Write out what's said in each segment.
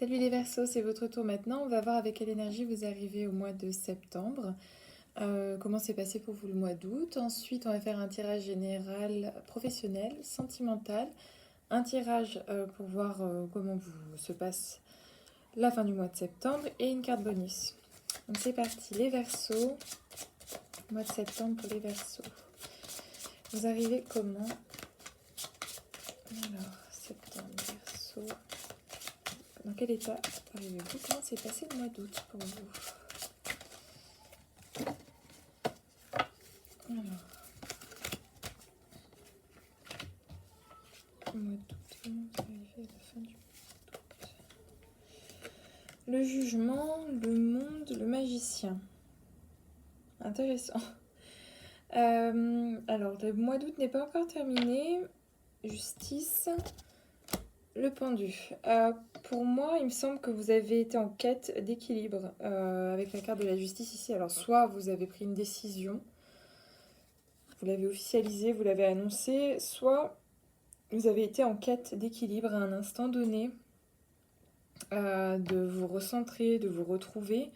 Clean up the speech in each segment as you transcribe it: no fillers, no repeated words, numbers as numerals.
Salut les Verseaux, c'est votre tour maintenant. On va voir avec quelle énergie vous arrivez au mois de septembre. Comment s'est passé pour vous le mois d'août. Ensuite, on va faire un tirage général professionnel, sentimental. Un tirage pour voir comment vous se passe la fin du mois de septembre. Et une carte bonus. Donc c'est parti, les Verseaux. Mois de septembre pour les Verseaux. Vous arrivez comment? Alors, septembre, Verseaux. Dans quel état arrivez-vous? Comment s'est passé le mois d'août pour vous? Alors, le mois d'août, comment vous arrivez à la fin du mois d'août? Le jugement, le monde, le magicien. Intéressant. Alors, le mois d'août n'est pas encore terminé. Justice, le pendu. Pour moi, il me semble que vous avez été en quête d'équilibre avec la carte de la justice ici. Alors, soit vous avez pris une décision, vous l'avez officialisée, vous l'avez annoncée, soit vous avez été en quête d'équilibre à un instant donné, de vous recentrer, de vous retrouver.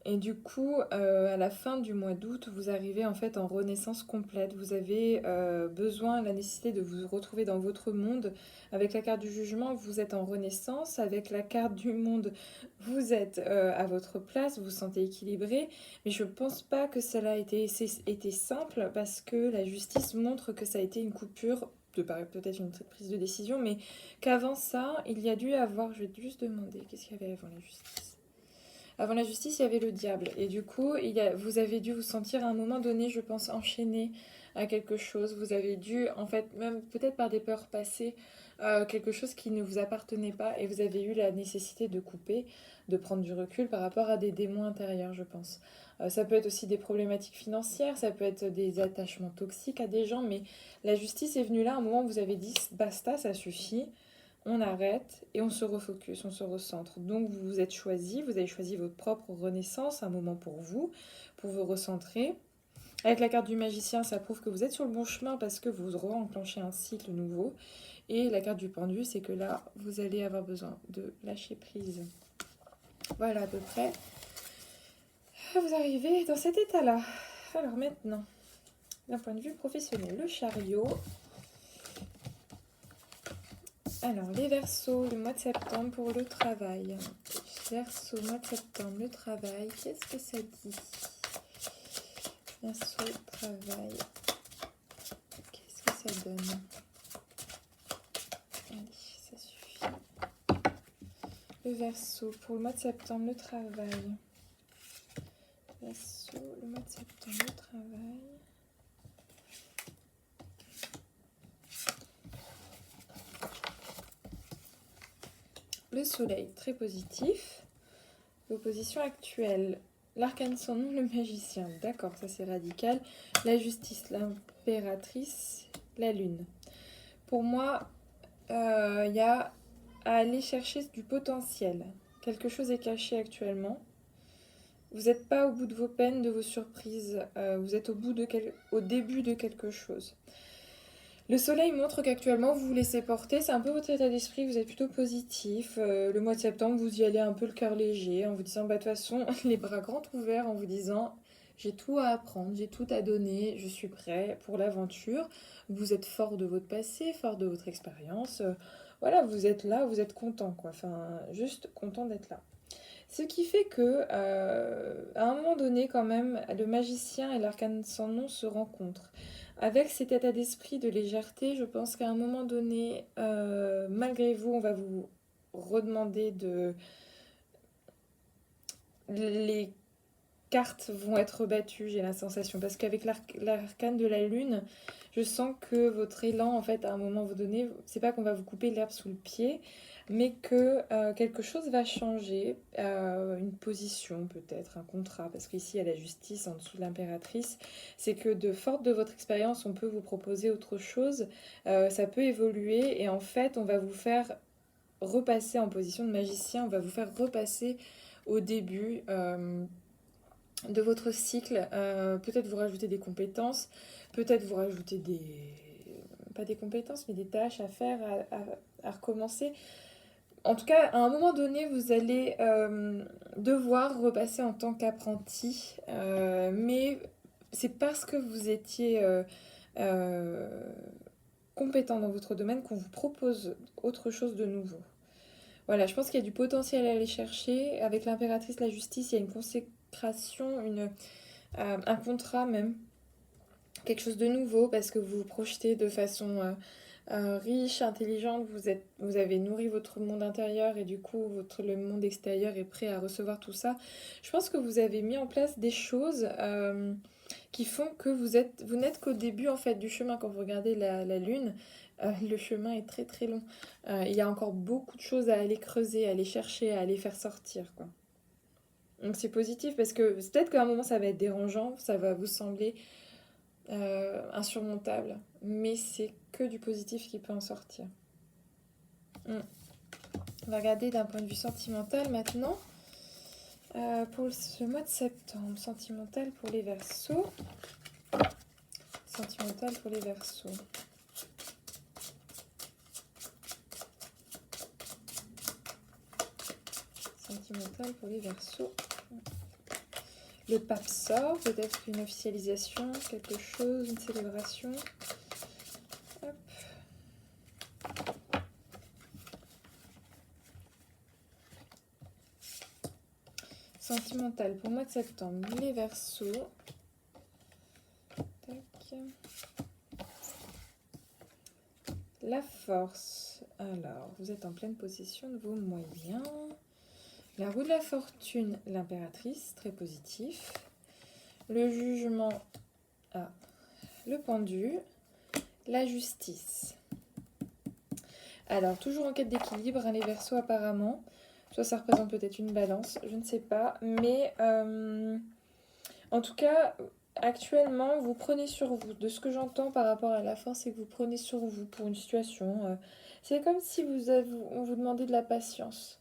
Et du coup, à la fin du mois d'août, vous arrivez en fait en renaissance complète. Vous avez besoin, la nécessité de vous retrouver dans votre monde. Avec la carte du jugement, vous êtes en renaissance. Avec la carte du monde, vous êtes à votre place, vous vous sentez équilibré. Mais je ne pense pas que cela ait été simple parce que la justice montre que ça a été une coupure, de peut-être une prise de décision, mais qu'avant ça, il y a dû avoir, je vais juste demander, qu'est-ce qu'il y avait avant la justice? Avant la justice, il y avait le diable. Et du coup, vous avez dû vous sentir à un moment donné, je pense, enchaîné à quelque chose. Vous avez dû, en fait, même peut-être par des peurs passées, quelque chose qui ne vous appartenait pas. Et vous avez eu la nécessité de couper, de prendre du recul par rapport à des démons intérieurs, je pense. Ça peut être aussi des problématiques financières, ça peut être des attachements toxiques à des gens. Mais la justice est venue là, à un moment où vous avez dit, basta, ça suffit, on arrête et on se refocus, on se recentre. Donc vous vous êtes choisi, vous avez choisi votre propre renaissance, un moment pour vous recentrer. Avec la carte du magicien, ça prouve que vous êtes sur le bon chemin parce que vous re-enclenchez un cycle nouveau. Et la carte du pendu, c'est que là, vous allez avoir besoin de lâcher prise. Voilà à peu près. Vous arrivez dans cet état-là. Alors maintenant, d'un point de vue professionnel, le chariot. Alors, les Verseaux, le mois de septembre pour le travail. Verseau, mois de septembre, le travail. Qu'est-ce que ça dit? Verseau, travail. Qu'est-ce que ça donne? Allez, ça suffit. Le Verseau, pour le mois de septembre, le travail. Verseau, le mois de septembre, le travail. Le soleil, très positif. L'opposition actuelle. L'arcane sans nom, le magicien. D'accord, ça c'est radical. La justice, l'impératrice, la lune. Pour moi, il y a à aller chercher du potentiel. Quelque chose est caché actuellement. Vous n'êtes pas au bout de vos peines, de vos surprises. Vous êtes au début de quelque chose. Le soleil montre qu'actuellement vous vous laissez porter, c'est un peu votre état d'esprit, vous êtes plutôt positif. Le mois de septembre, vous y allez un peu le cœur léger en vous disant, bah de toute façon, les bras grands ouverts en vous disant, j'ai tout à apprendre, j'ai tout à donner, je suis prêt pour l'aventure. Vous êtes fort de votre passé, fort de votre expérience. Voilà, vous êtes là, vous êtes content, quoi. Enfin, juste content d'être là. Ce qui fait que, à un moment donné, quand même, le magicien et l'arcane sans nom se rencontrent. Avec cet état d'esprit de légèreté, je pense qu'à un moment donné, malgré vous, on va vous redemander de... Les cartes vont être battues, j'ai la sensation. Parce qu'avec l'arcane de la lune, je sens que votre élan, en fait, à un moment donné, c'est pas qu'on va vous couper l'herbe sous le pied, mais que quelque chose va changer, une position peut-être, un contrat, parce qu'ici il y a la justice en dessous de l'impératrice, c'est que de forte de votre expérience, on peut vous proposer autre chose, ça peut évoluer, et en fait, on va vous faire repasser en position de magicien, on va vous faire repasser au début de votre cycle, peut-être vous rajouter des compétences, peut-être vous rajouter pas des compétences, mais des tâches à faire, à recommencer. En tout cas, à un moment donné, vous allez devoir repasser en tant qu'apprenti, mais c'est parce que vous étiez euh, compétent dans votre domaine qu'on vous propose autre chose de nouveau. Voilà, je pense qu'il y a du potentiel à aller chercher. Avec l'impératrice, la justice, il y a une consécration, un contrat même, quelque chose de nouveau parce que vous vous projetez de façon riche, intelligente, vous avez nourri votre monde intérieur et du coup le monde extérieur est prêt à recevoir tout ça. Je pense que vous avez mis en place des choses qui font que vous n'êtes qu'au début en fait du chemin. Quand vous regardez la lune, le chemin est très très long. Il y a encore beaucoup de choses à aller creuser, à aller chercher, à aller faire sortir, quoi. Donc c'est positif parce que peut-être qu'à un moment ça va être dérangeant, ça va vous sembler insurmontable, mais c'est que du positif qui peut en sortir. Mm. On va regarder d'un point de vue sentimental maintenant. Pour ce mois de septembre, sentimental pour les Verseaux. Sentimental pour les Verseaux. Sentimental pour les Verseaux. Le pape sort, peut-être une officialisation, quelque chose, une célébration. Hop. Sentimental pour le mois de septembre, les Verseaux. Tac. La force. Alors, vous êtes en pleine possession de vos moyens. La roue de la fortune, l'impératrice, très positif. Le jugement, le pendu. La justice. Alors, toujours en quête d'équilibre, hein, les Verseaux apparemment. Soit ça représente peut-être une balance, je ne sais pas. Mais en tout cas, actuellement, vous prenez sur vous. De ce que j'entends par rapport à la force, c'est que vous prenez sur vous pour une situation. C'est comme si on vous demandait de la patience.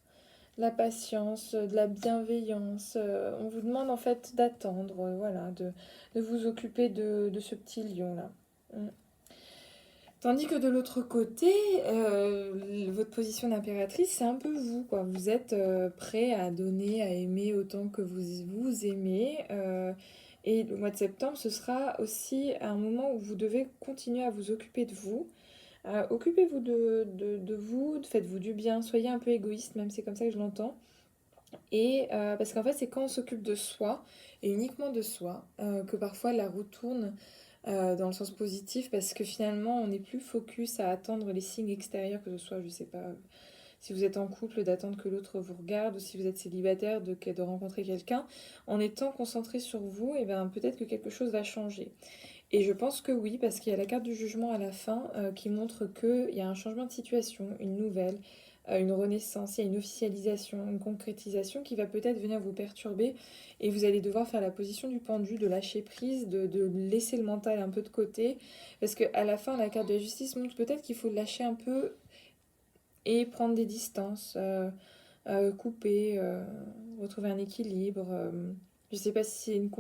La patience, de la bienveillance. On vous demande en fait d'attendre, voilà, de vous occuper de ce petit lion-là. Mm. Tandis que de l'autre côté, votre position d'impératrice, c'est un peu vous, quoi. Vous êtes prêt à donner, à aimer autant que vous aimez. Et le mois de septembre, ce sera aussi un moment où vous devez continuer à vous occuper de vous. Occupez-vous de vous, faites-vous du bien, soyez un peu égoïste, même c'est comme ça que je l'entends. Et parce qu'en fait, c'est quand on s'occupe de soi, et uniquement de soi, que parfois la roue tourne dans le sens positif, parce que finalement, on n'est plus focus à attendre les signes extérieurs, que ce soit, je sais pas, si vous êtes en couple, d'attendre que l'autre vous regarde, ou si vous êtes célibataire, de rencontrer quelqu'un. En étant concentré sur vous, et ben, peut-être que quelque chose va changer. Et je pense que oui, parce qu'il y a la carte du jugement à la fin qui montre qu'il y a un changement de situation, une nouvelle, une renaissance, il y a une officialisation, une concrétisation qui va peut-être venir vous perturber et vous allez devoir faire la position du pendu, de lâcher prise, de laisser le mental un peu de côté. Parce qu'à la fin, la carte de la justice montre peut-être qu'il faut lâcher un peu et prendre des distances, couper, retrouver un équilibre. Je ne sais pas si il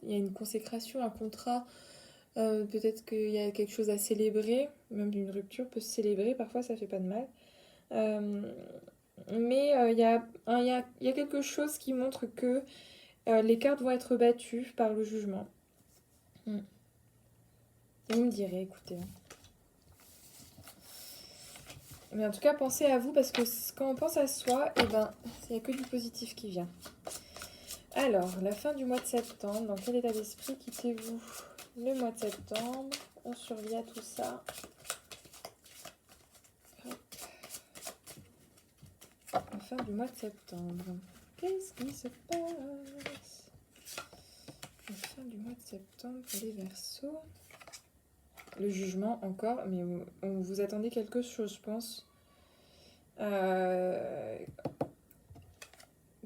y a une consécration, un contrat. Peut-être qu'il y a quelque chose à célébrer, même une rupture peut se célébrer, parfois ça fait pas de mal. Euh, mais il y a quelque chose qui montre que les cartes vont être battues par le jugement. Mm. Vous me direz, écoutez. Mais en tout cas, pensez à vous parce que quand on pense à soi, eh ben, il n'y a que du positif qui vient. Alors, la fin du mois de septembre, dans quel état d'esprit quittez-vous le mois de septembre? On survit à tout ça. La fin du mois de septembre. Qu'est-ce qui se passe? La fin du mois de septembre pour les Verseaux. Le jugement encore, mais on vous attendez quelque chose, je pense.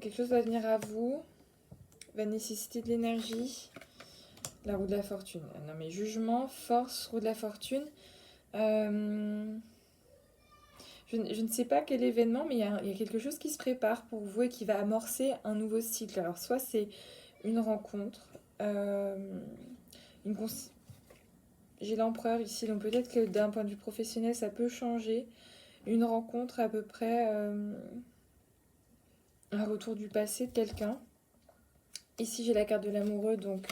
Quelque chose va venir à vous, va nécessiter de l'énergie. La roue de la fortune. Non mais jugement, force, roue de la fortune. Je ne sais pas quel événement, mais il y a quelque chose qui se prépare pour vous et qui va amorcer un nouveau cycle. Alors soit c'est une rencontre, une j'ai l'empereur ici, donc peut-être que d'un point de vue professionnel, ça peut changer. une rencontre à peu près, un retour du passé de quelqu'un. Ici, j'ai la carte de l'amoureux, donc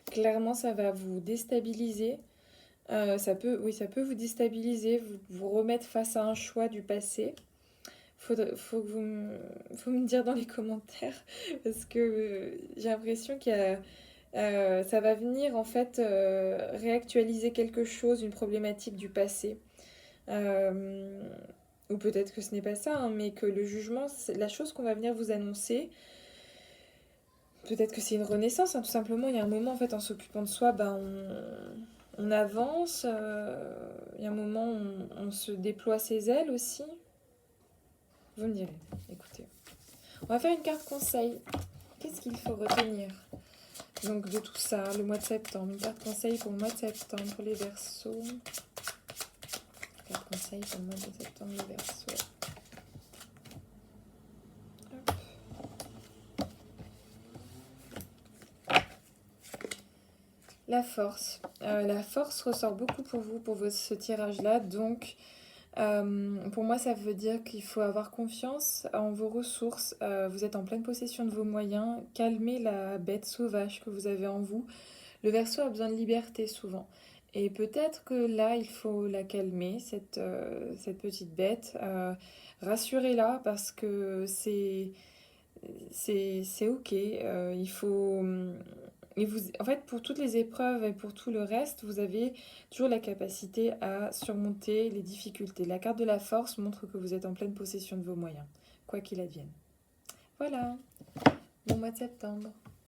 clairement, ça va vous déstabiliser. Oui, ça peut vous déstabiliser, vous remettre face à un choix du passé. Faut me dire dans les commentaires parce que j'ai l'impression ça va venir en fait réactualiser quelque chose, une problématique du passé. Euh, ou peut-être que ce n'est pas ça, hein, mais que le jugement, c'est la chose qu'on va venir vous annoncer. Peut-être que c'est une renaissance, hein, tout simplement. Il y a un moment, en fait, en s'occupant de soi, on avance. Il y a un moment, on se déploie ses ailes aussi. Vous me direz, écoutez. On va faire une carte conseil. Qu'est-ce qu'il faut retenir donc de tout ça, le mois de septembre? Une carte conseil pour le mois de septembre pour les Verseaux. Carte conseil pour le mois de septembre, les Verseaux. La force. La force ressort beaucoup pour vous, pour ce tirage-là. Donc, pour moi, ça veut dire qu'il faut avoir confiance en vos ressources. Vous êtes en pleine possession de vos moyens. Calmez la bête sauvage que vous avez en vous. Le Verseau a besoin de liberté souvent. Et peut-être que là, il faut la calmer, cette petite bête. Rassurez-la parce que c'est ok. Il faut. En fait, pour toutes les épreuves et pour tout le reste, vous avez toujours la capacité à surmonter les difficultés. La carte de la force montre que vous êtes en pleine possession de vos moyens, quoi qu'il advienne. Voilà, bon mois de septembre.